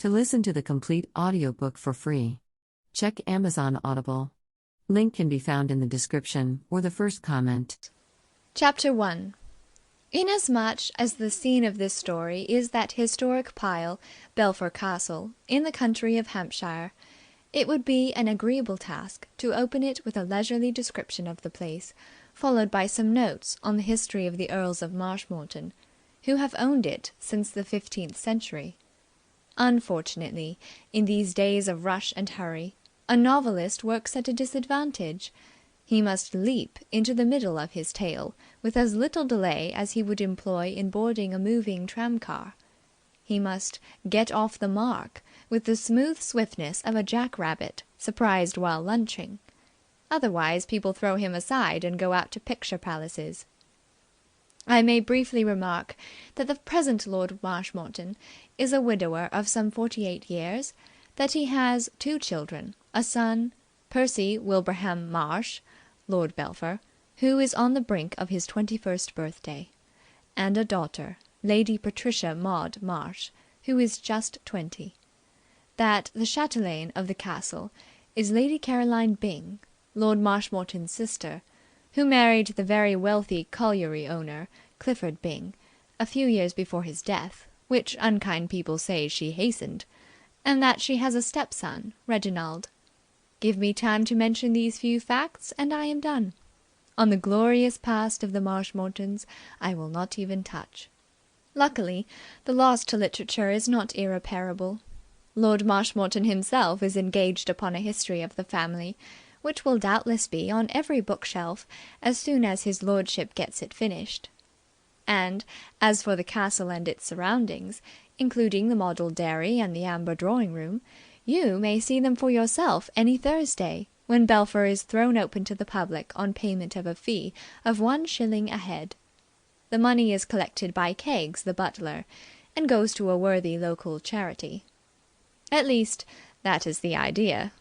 To listen to the complete audiobook for free, check Amazon Audible. Link can be found in the description or the first comment. Chapter 1. Inasmuch as the scene of this story is that historic pile, Belpher Castle, in the county of Hampshire, it would be an agreeable task to open it with a leisurely description of the place, followed by some notes on the history of the Earls of Marshmoreton, who have owned it since the 15th century. Unfortunately, in these days of rush and hurry, a novelist works at a disadvantage. He must leap into the middle of his tale with as little delay as he would employ in boarding a moving tramcar. He must get off the mark with the smooth swiftness of a jackrabbit surprised while lunching. Otherwise people throw him aside and go out to picture palaces. I may briefly remark that the present Lord Marshmoreton is a widower of some 48 years, that he has 2 children, a son, Percy Wilbraham Marsh, Lord Belpher, who is on the brink of his 21st birthday, and a daughter, Lady Patricia Maud Marsh, who is just 20. That the chatelaine of the castle is Lady Caroline Byng, Lord Marshmoreton's sister, who married the very wealthy colliery owner, Clifford Byng, a few years before his death, which unkind people say she hastened, and that she has a stepson, Reginald. Give me time to mention these few facts, and I am done. On the glorious past of the Marshmoretons I will not even touch. Luckily, the loss to literature is not irreparable. Lord Marshmoreton himself is engaged upon a history of the family, which will doubtless be on every bookshelf as soon as his lordship gets it finished. And, as for the castle and its surroundings, including the model dairy and the amber drawing-room, you may see them for yourself any Thursday, when Belpher is thrown open to the public on payment of a fee of 1 shilling a head. The money is collected by Keggs, the butler, and goes to a worthy local charity. At least, that is the idea.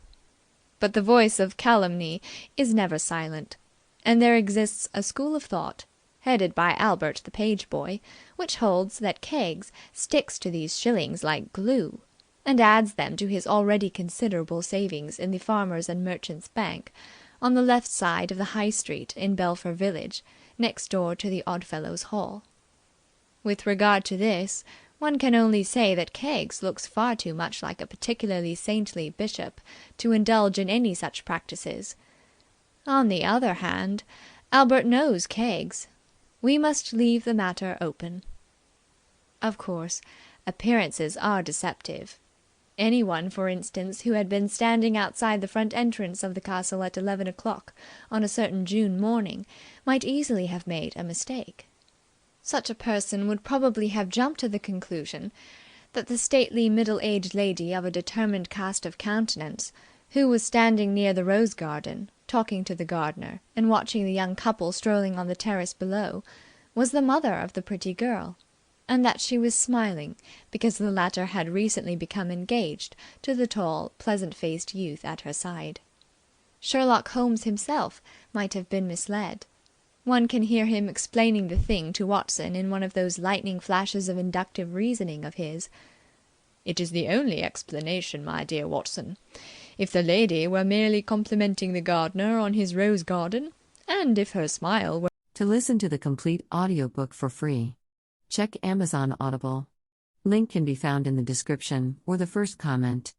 But the voice of calumny is never silent, and there exists a school of thought, headed by Albert the page boy, which holds that Keggs sticks to these shillings like glue, and adds them to his already considerable savings in the Farmers' and Merchants' Bank, on the left side of the High Street in Belpher village, next door to the Oddfellows' Hall. With regard to this, one can only say that Keggs looks far too much like a particularly saintly bishop to indulge in any such practices. On the other hand, Albert knows Keggs. We must leave the matter open. Of course, appearances are deceptive. Anyone, for instance, who had been standing outside the front entrance of the castle at 11 o'clock on a certain June morning might easily have made a mistake. Such a person would probably have jumped to the conclusion that the stately middle-aged lady of a determined cast of countenance, who was standing near the rose garden, talking to the gardener and watching the young couple strolling on the terrace below, was the mother of the pretty girl, and that she was smiling because the latter had recently become engaged to the tall, pleasant-faced youth at her side. Sherlock Holmes himself might have been misled. One can hear him explaining the thing to Watson in one of those lightning flashes of inductive reasoning of his. "It is the only explanation, my dear Watson. If the lady were merely complimenting the gardener on his rose garden, and if her smile were—" To listen to the complete audiobook for free, check Amazon Audible. Link can be found in the description or the first comment.